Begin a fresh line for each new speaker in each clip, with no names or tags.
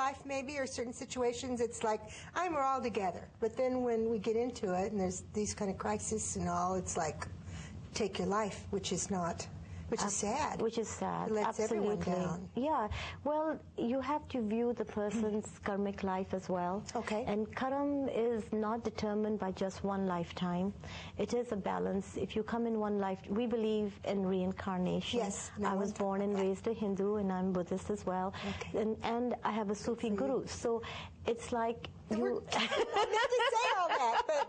life maybe, or certain situations, it's like, we're all together. But then when we get into it, and there's these kind of crises and all, it's like, take your life, which is sad.
Which is sad.
It lets everyone down.
Yeah. Well, you have to view the person's karmic life as well.
Okay.
And karma is not determined by just one lifetime. It is a balance. If you come in one life, we believe in reincarnation.
Yes.
I was born and raised a Hindu, and I'm Buddhist as well.
Okay.
And I have a Sufi guru. So it's like
I meant to say all that, but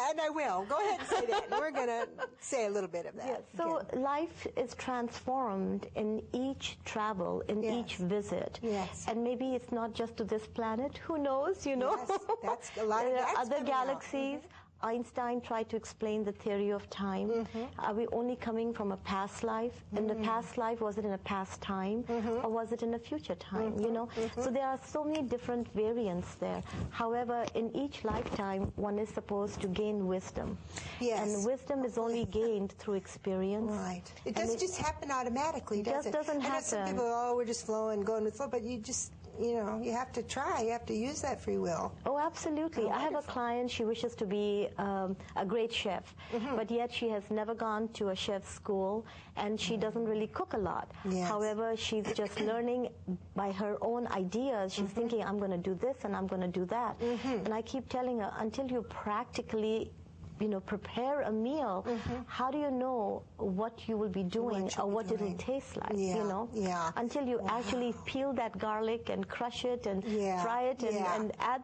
and I will. Go ahead and say that. And we're going to say a little bit of that.
Yeah, so life is transformed in each travel, in each visit.
Yes.
And maybe it's not just to this planet. Who knows,
Yes, that's a lot of
there are
that's
other galaxies.
Out.
Einstein tried to explain the theory of time. Are we only coming from a past life? In the past life, was it in a past time? Or was it in a future time? So there are so many different variants there. However, in each lifetime, one is supposed to gain wisdom.
Yes.
And wisdom is only gained through experience.
Right. It doesn't just happen automatically, does it?
It just doesn't happen.
I know some people, we're just flowing, going with the flow, but you just, you have to try. You have to use that free will.
Oh, absolutely.
Oh,
I have a client, she wishes to be a great chef, but yet she has never gone to a chef's school, and she doesn't really cook a lot.
Yes.
However, she's just learning by her own ideas. She's thinking, I'm going to do this and I'm going to do that. And I keep telling her, until you practically prepare a meal, how do you know what you will be doing or what it'll taste like,
Yeah.
Until you actually peel that garlic and crush it and fry it and add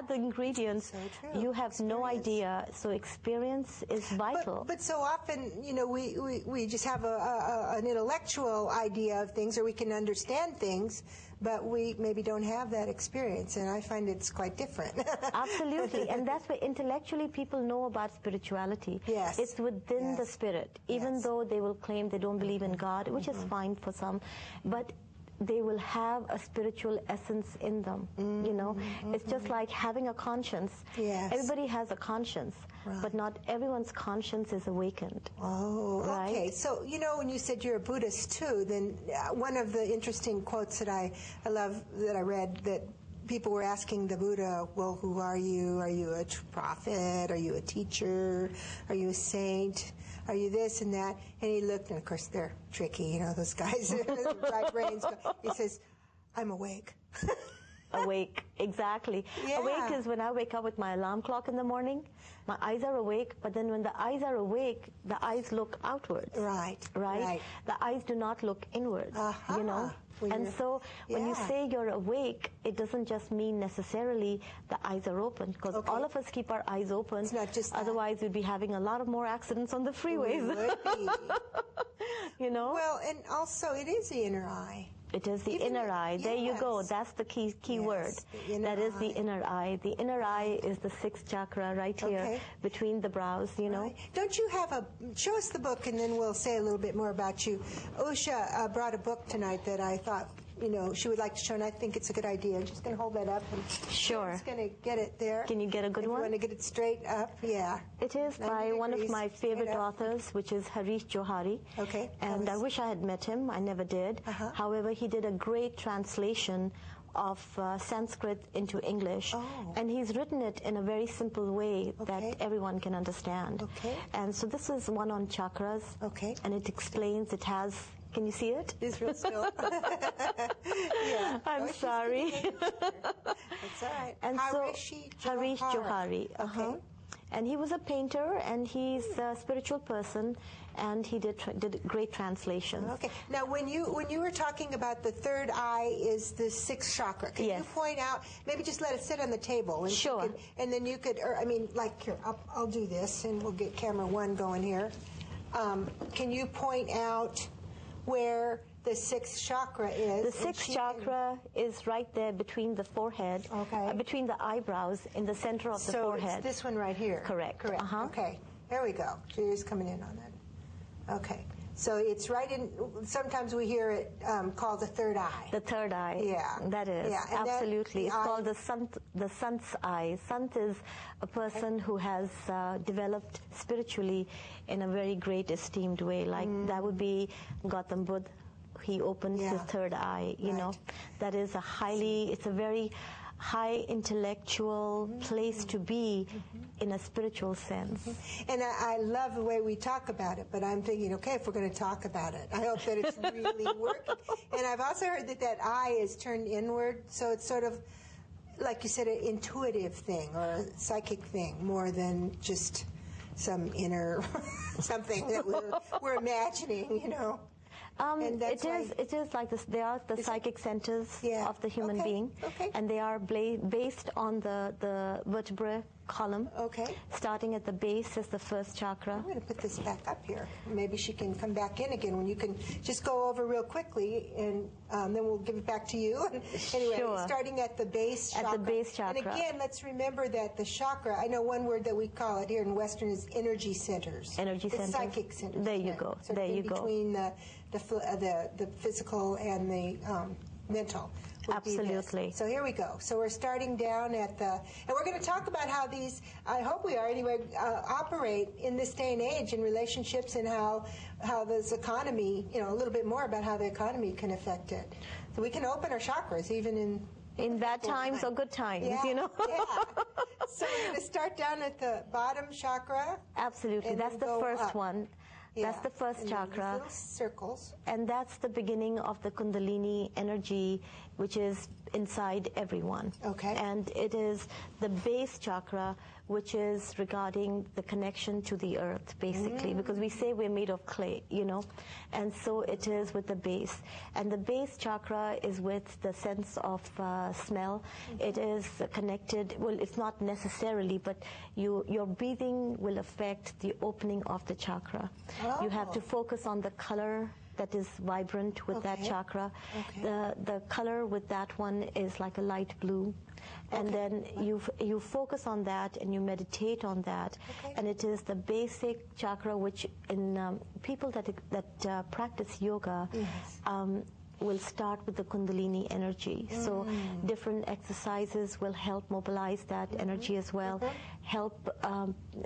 the ingredients,
So true.
you have no idea. So experience is vital.
But so often, we just have an intellectual idea of things, or we can understand things, but we maybe don't have that experience, and I find it's quite different.
Absolutely, and that's why intellectually people know about spirituality.
Yes.
It's within the spirit, even though they will claim they don't believe in God, which is fine for some, but they will have a spiritual essence in them, It's just like having a conscience.
Yes.
Everybody has a conscience, but not everyone's conscience is awakened.
Oh,
right?
Okay. So, when you said you're a Buddhist too, then one of the interesting quotes that I love that I read, that people were asking the Buddha, well, who are you? Are you a prophet? Are you a teacher? Are you a saint? Are you this and that? And he looked, and of course they're tricky, those guys, bright brains. He says, I'm awake.
Awake, exactly.
Yeah.
Awake is when I wake up with my alarm clock in the morning. My eyes are awake, but then when the eyes are awake, the eyes look outwards.
Right.
The eyes do not look inwards, And so when you say you're awake, it doesn't just mean necessarily the eyes are open, because all of us keep our eyes open.
It's not just that.
Otherwise, we'd be having a lot of more accidents on the freeways.
We would be.
Well,
and also it is the inner eye.
It is the inner eye. There you go. That's the key word. That is the inner eye. The inner eye is the sixth chakra right here between the brows,
Right. Don't you have show us the book, and then we'll say a little bit more about you. Usha brought a book tonight that I thought, she would like to show, and I think it's a good idea. I'm just going to hold that up. And
sure.
I'm just going to get it there.
Can you get a good one?
You want to get it straight up? Yeah.
It is by one of my favorite authors, which is Harish Johari.
Okay.
And I wish I had met him. I never did. However, he did a great translation of Sanskrit into English. And he's written it in a very simple way that everyone can understand. And so this is one on chakras. And it explains, it has... Can you see it?
It's real still.
I'm sorry.
It's all right.
And
Harish
Johari. And he was a painter, and he's a spiritual person, and he did great translations.
Okay. Now, when you were talking about the third eye is the sixth chakra, can you point out? Maybe just let it sit on the table. And
sure.
And then you could, like here, I'll do this, and we'll get camera one going here. Can you point out where the sixth chakra is?
The sixth chakra is right there between the forehead, between the eyebrows, in the center of the forehead.
So it's this one right here.
Correct.
Okay, there we go. She's coming in on that. Okay, so it's right in. Sometimes we hear it called the third eye.
The third eye.
Yeah,
that is absolutely. It's called the Sant's eye. Sant is a person who has developed spiritually in a very great esteemed way. Like that would be Gautam Buddha. he opens his third eye, you know. That is a highly, it's a very high intellectual place to be in a spiritual sense.
And I love the way we talk about it, but I'm thinking, okay, if we're going to talk about it, I hope that it's really working. And I've also heard that that eye is turned inward, so it's sort of, like you said, an intuitive thing or a psychic thing more than just some inner something that we're imagining, you know.
It is like this. They are the psychic centers of the human being, and they are based on the vertebral column. Starting at the base is the first chakra.
I'm going to put this back up here. Maybe she can come back in again when you can just go over real quickly, and then we'll give it back to you. Anyway, starting at the base chakra.
At the base chakra.
And again, let's remember that the chakra, I know one word that we call it here in Western is energy centers.
Energy centers.
Psychic centers.
There you go.
There you go. Between the physical and the mental.
Absolutely.
So here we go. So we're starting down at the, and we're going to talk about how these, I hope we are anyway, operate in this day and age in relationships and how this economy, you know, a little bit more about how the economy can affect it. So we can open our chakras even in
bad times or good times, you know.
So we're going to start down at the bottom chakra.
Absolutely. That's the first one. That's the first chakra.
Little circles.
And that's the beginning of the Kundalini energy, which is inside everyone. And it is the base chakra, which is regarding the connection to the earth, basically, because we say we're made of clay, you know, and so it is with the base. And the base chakra is with the sense of smell. It is connected, well, it's not necessarily, but your breathing will affect the opening of the chakra. You have to focus on the color that is vibrant with that chakra. The color with that one is like a light blue. And then you focus on that and you meditate on that. And it is the basic chakra which in people that practice yoga will start with the Kundalini energy. So different exercises will help mobilize that energy as well.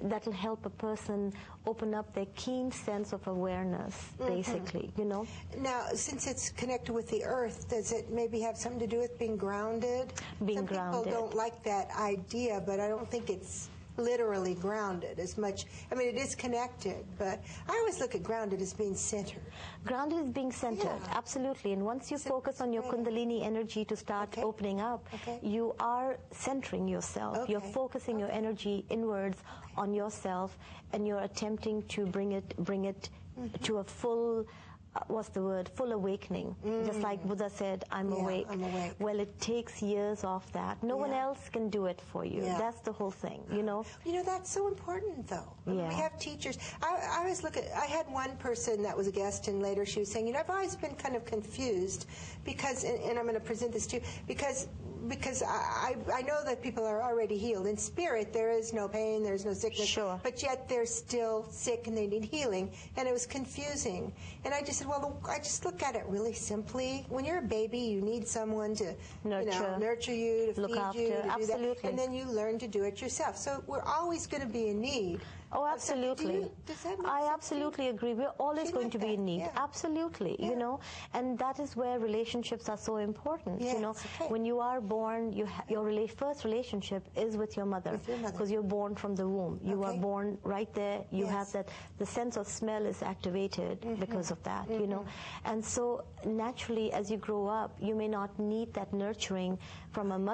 That'll help a person open up their keen sense of awareness, basically, you know. Now,
since it's connected with the earth, does it maybe have something to do with being grounded?
Being grounded.
People don't like that idea, but I don't think it's literally grounded as much. I mean, it is connected, but I always look at grounded as being centered.
Grounded is being centered, absolutely. And once you focus on your Kundalini energy to start opening up, you are centering yourself. You're focusing your energy inwards on yourself, and you're attempting to bring it to a full full awakening. Just like Buddha said, I'm awake. Well, it takes years of that. No one else can do it for you. That's the whole thing, you know.
You know, that's so important, though. We have teachers. I always look at, I had one person that was a guest, and later she was saying, you know, I've always been kind of confused because, and I'm going to present this to you, because I know that people are already healed. In spirit, there is no pain, there's no sickness, but yet they're still sick and they need healing, and it was confusing. And I just said, well, I just look at it really simply. When you're a baby, you need someone to nurture you, to
look
feed
after,
you, to do that, and then you learn to do it yourself. So we're always going to be in need.
Oh, absolutely. I absolutely agree. We're always going to be in need. Absolutely. You know, and that is where relationships are so important. You know, when you are born, your first relationship is with your mother, because you're born from the womb. You are born right there. You have that. The sense of smell is activated because of that. You know, and so naturally, as you grow up, you may not need that nurturing from a mother.